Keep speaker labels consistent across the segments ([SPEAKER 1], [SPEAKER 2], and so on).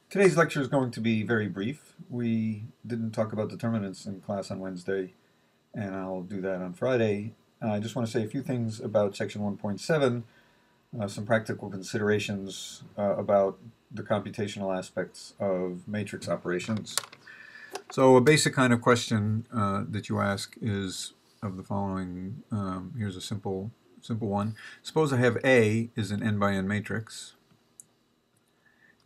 [SPEAKER 1] Today's lecture is going to be very brief. We didn't talk about determinants in class on Wednesday, and I'll do that on Friday. I just want to say a few things about section 1.7, some practical considerations about the computational aspects of matrix operations. So a basic kind of question that you ask is of the following. Here's a simple one. Suppose I have A is an n by n matrix,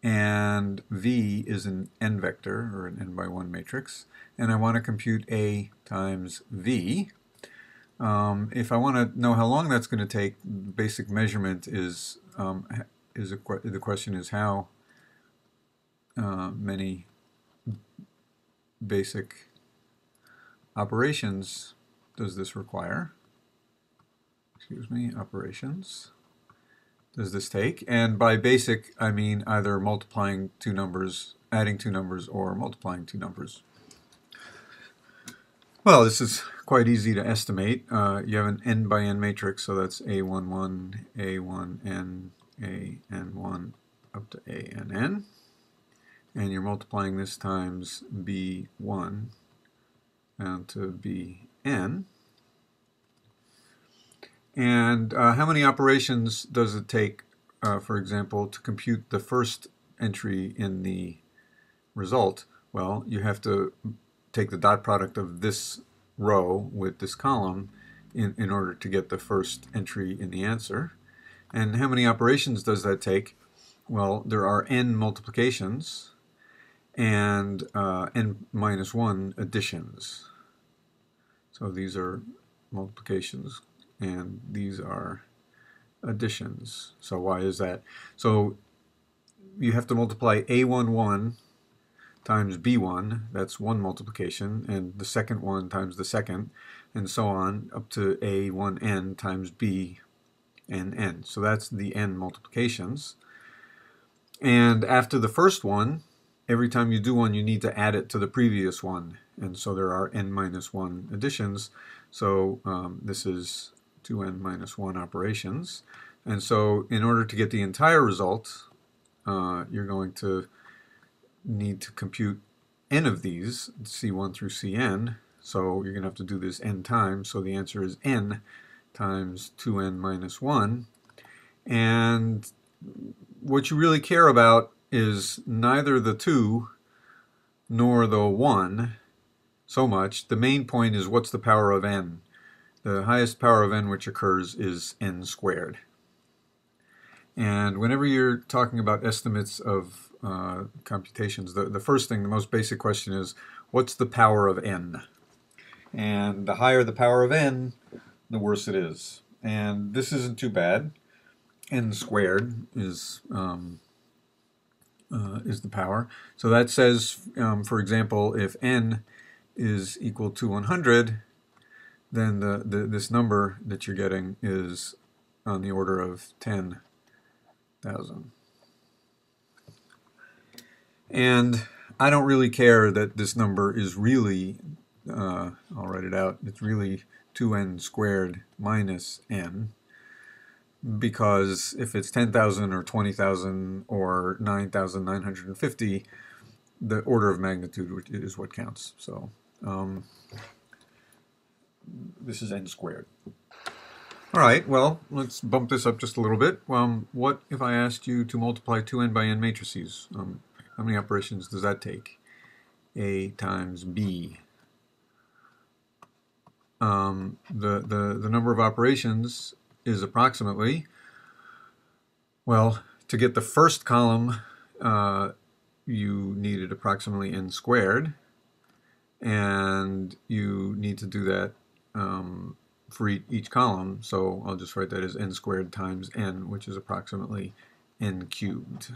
[SPEAKER 1] and V is an n vector, or an n by 1 matrix, and I want to compute A times V. If I want to know how long that's going to take, the basic measurement the question is how many basic operations does this require? Operations does this take? And by basic, I mean either multiplying two numbers, adding two numbers, or multiplying two numbers. Well, this is quite easy to estimate. You have an n by n matrix, so that's A11, A1n, AN1 up to ANN. And you're multiplying this times B1 down to Bn. And how many operations does it take, for example, to compute the first entry in the result? Well, you have to take the dot product of this row with this column in order to get the first entry in the answer. And how many operations does that take? Well, there are n multiplications and n minus 1 additions. So these are multiplications and these are additions. So why is that? So you have to multiply A11 times B1, that's one multiplication, and the second one times the second, and so on, up to A1n times Bnn. So that's the n multiplications. And after the first one, every time you do one, you need to add it to the previous one. And so there are n minus 1 additions. So this is 2n minus 1 operations. And so in order to get the entire result, you're going to need to compute n of these, C1 through Cn. So you're going to have to do this n times. So the answer is n times 2n minus 1. And what you really care about is neither the 2 nor the 1 so much. The main point is what's the power of n. The highest power of n which occurs is n squared. And whenever you're talking about estimates of computations, the first thing, the most basic question is, what's the power of n? And the higher the power of n, the worse it is. And this isn't too bad. N squared is the power. So that says, for example, if n is equal to 100, then this number that you're getting is on the order of 10,000. And I don't really care that this number is really, I'll write it out, it's really 2n squared minus n, because if it's 10,000 or 20,000 or 9,950, the order of magnitude is what counts. So this is n squared. All right, well, let's bump this up just a little bit. What if I asked you to multiply two n by n matrices? How many operations does that take? A times B. The number of operations is approximately, well, to get the first column, you needed approximately n squared, and you need to do that for each column, so I'll just write that as n squared times n, which is approximately n cubed.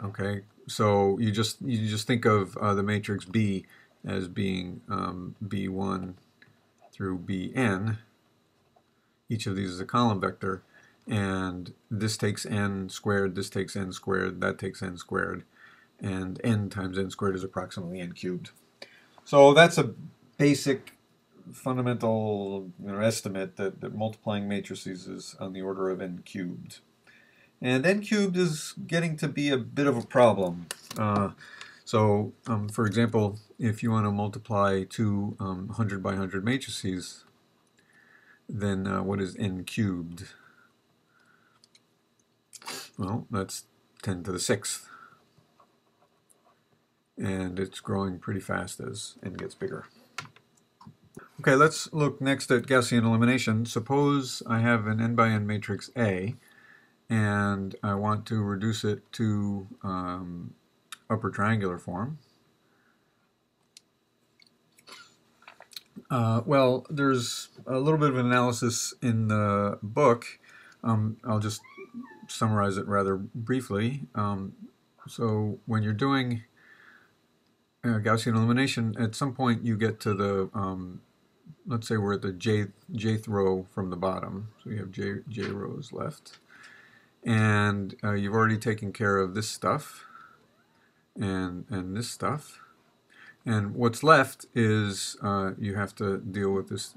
[SPEAKER 1] Okay, so you just think of the matrix B as being B1 through Bn. Each of these is a column vector, and this takes n squared, this takes n squared, that takes n squared, and n times n squared is approximately n cubed. So that's a basic fundamental estimate that multiplying matrices is on the order of n cubed. And n cubed is getting to be a bit of a problem. For example, if you want to multiply two 100 by 100 matrices, then what is n cubed? Well, that's 10 to the 6th. And it's growing pretty fast as n gets bigger. Okay, let's look next at Gaussian elimination. Suppose I have an n by n matrix A, and I want to reduce it to upper triangular form. Well, there's a little bit of an analysis in the book. I'll just summarize it rather briefly. So when you're doing Gaussian elimination, at some point you get to the, let's say we're at the jth row from the bottom. So you have j rows left. And you've already taken care of this stuff and this stuff. And what's left is you have to deal with this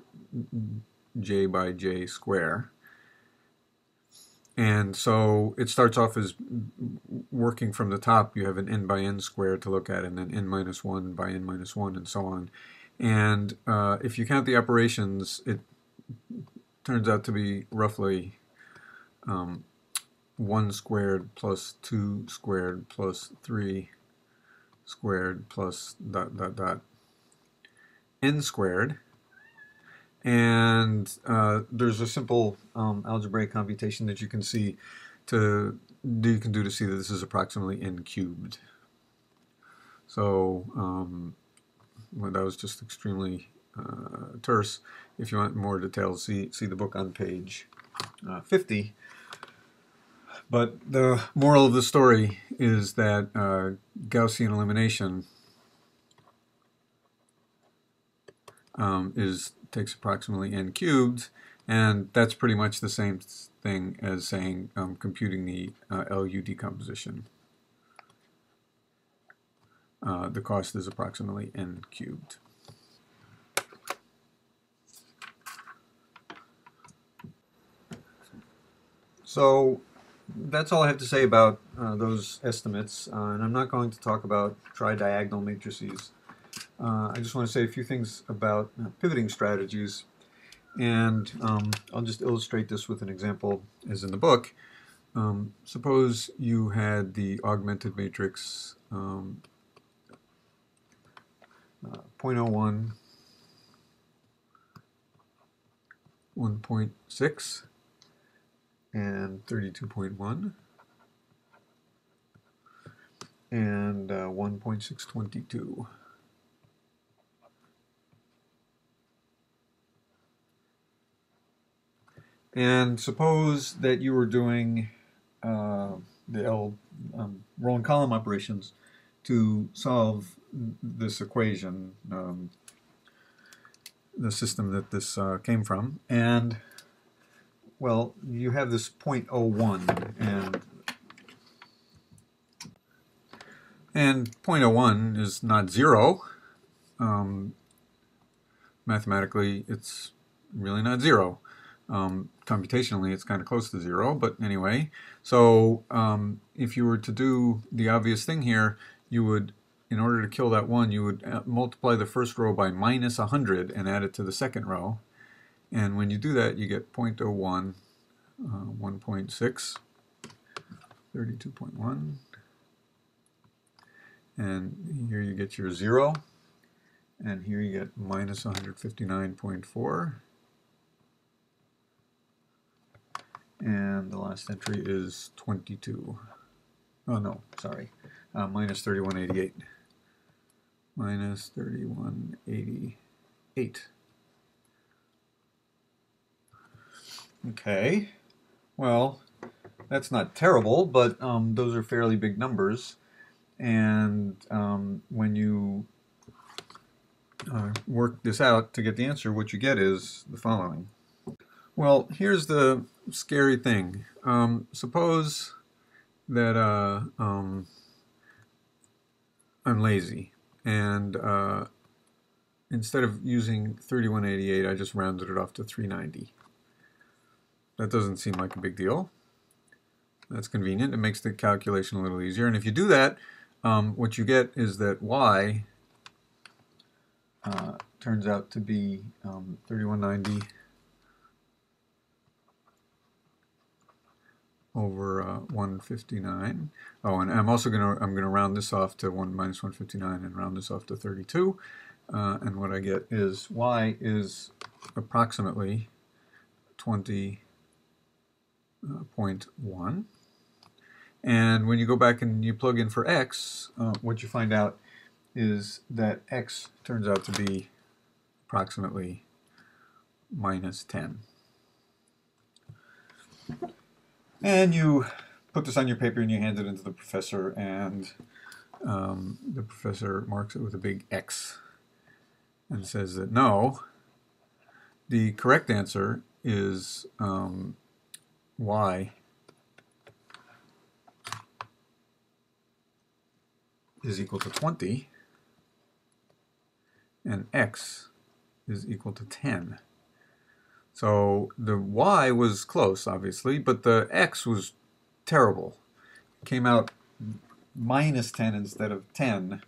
[SPEAKER 1] j by j square. And so it starts off as working from the top. You have an n by n square to look at, and then n minus 1 by n minus 1, and so on. And if you count the operations, it turns out to be roughly 1 squared plus 2 squared plus 3 squared plus ... n squared. And there's a simple algebraic computation that you can see to see that this is approximately n cubed. So well, that was just extremely terse. If you want more details, see the book on page 50. But the moral of the story is that Gaussian elimination takes approximately n cubed, and that's pretty much the same thing as saying computing the LU decomposition. The cost is approximately n cubed. So that's all I have to say about those estimates, and I'm not going to talk about tridiagonal matrices. I just want to say a few things about pivoting strategies, and I'll just illustrate this with an example as in the book. Suppose you had the augmented matrix 0.01, 1.6, and 32.1, and 1.622. And suppose that you were doing the row and column operations to solve this equation, the system that this came from. And, well, you have this 0.01, and 0.01 is not 0. Mathematically, it's really not 0. Computationally, it's kind of close to 0, but anyway. So if you were to do the obvious thing here, you would, in order to kill that 1, you would multiply the first row by minus 100 and add it to the second row. And when you do that, you get 0.01, 1.6, 32.1, and here you get your 0, and here you get minus 159.4. And the last entry is 22. Oh no, sorry, minus 3188. Minus 3188. Okay, well, that's not terrible, but those are fairly big numbers. And when you work this out to get the answer, what you get is the following. Well, here's the scary thing. Suppose that I'm lazy, and instead of using 3188, I just rounded it off to 390. That doesn't seem like a big deal. That's convenient. It makes the calculation a little easier. And if you do that, what you get is that y turns out to be 3190 over 159. Oh, and I'm also gonna round this off to 1 minus 159 and round this off to 32. And what I get is y is approximately 20.1. And when you go back and you plug in for x, what you find out is that x turns out to be approximately minus 10. And you put this on your paper and you hand it into the professor, and the professor marks it with a big X and says that no, the correct answer is y is equal to 20 and x is equal to 10. So the y was close, obviously, but the x was terrible. It came out minus 10 instead of 10.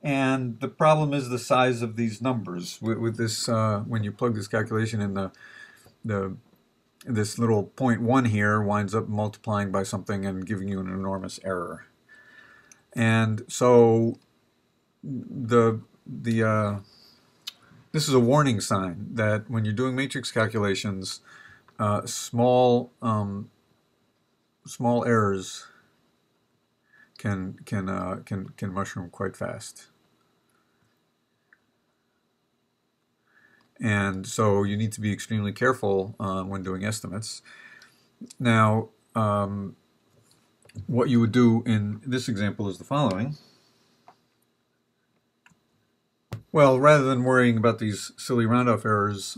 [SPEAKER 1] And the problem is the size of these numbers. With this, when you plug this calculation in, this little 0.1 here winds up multiplying by something and giving you an enormous error. And so this is a warning sign that when you're doing matrix calculations, small errors can mushroom quite fast. And so you need to be extremely careful when doing estimates. Now, what you would do in this example is the following. Well, rather than worrying about these silly round-off errors,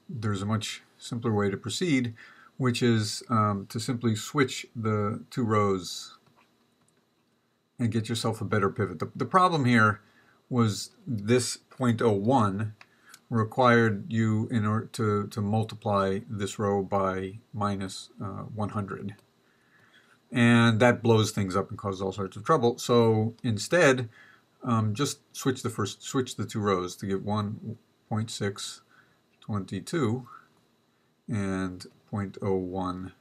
[SPEAKER 1] there's a much simpler way to proceed, which is to simply switch the two rows and get yourself a better pivot. The problem here was this 0.01 required you in order to multiply this row by minus 100. And that blows things up and causes all sorts of trouble. So instead, just switch the two rows to get 1.622 and 0.01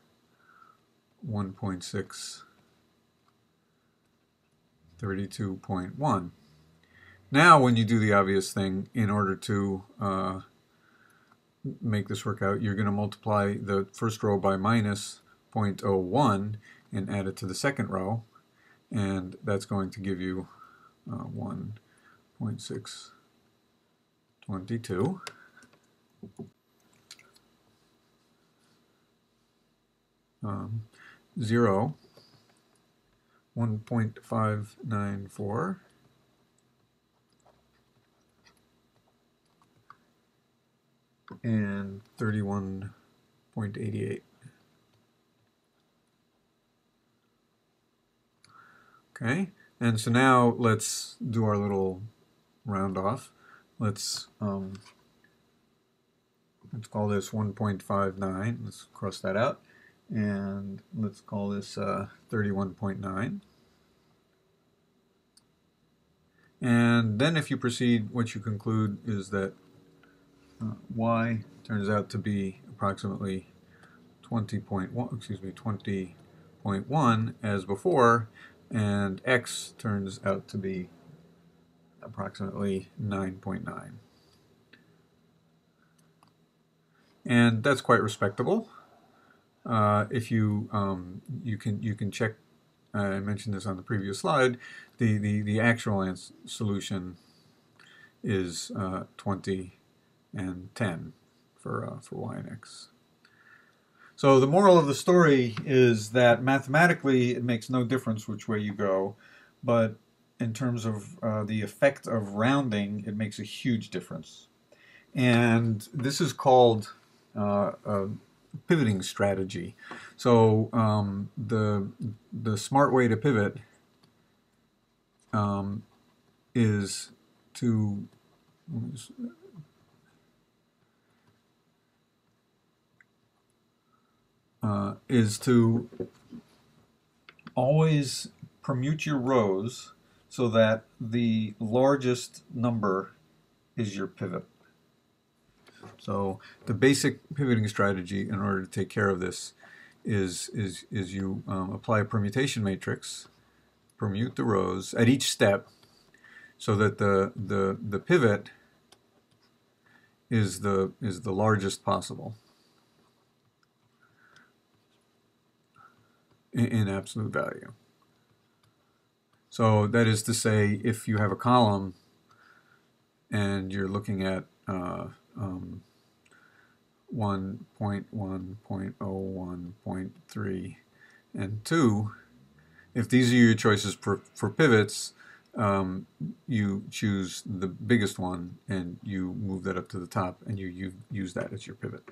[SPEAKER 1] 1.6 32.1. Now when you do the obvious thing, in order to make this work out, you're going to multiply the first row by minus 0.01 and add it to the second row, and that's going to give you 1.622. Zero, 1.594, and 31.88. Okay, and so now let's do our little round off. Let's call this 1.59. Let's cross that out. And let's call this 31.9. And then if you proceed, what you conclude is that y turns out to be approximately 20.1 as before, and x turns out to be approximately 9.9. And that's quite respectable. If you can check, I mentioned this on the previous slide, the actual solution is 20 and 10 for y and x. So the moral of the story is that mathematically it makes no difference which way you go, but in terms of the effect of rounding, it makes a huge difference. And this is called a pivoting strategy. So the smart way to pivot is to is to always permute your rows so that the largest number is your pivot. So the basic pivoting strategy in order to take care of this is you apply a permutation matrix, permute the rows at each step so that the pivot is the largest possible in absolute value. So that is to say, if you have a column and you're looking at 1.1.01.3 and 2, if these are your choices for pivots, you choose the biggest one and you move that up to the top and you use that as your pivot.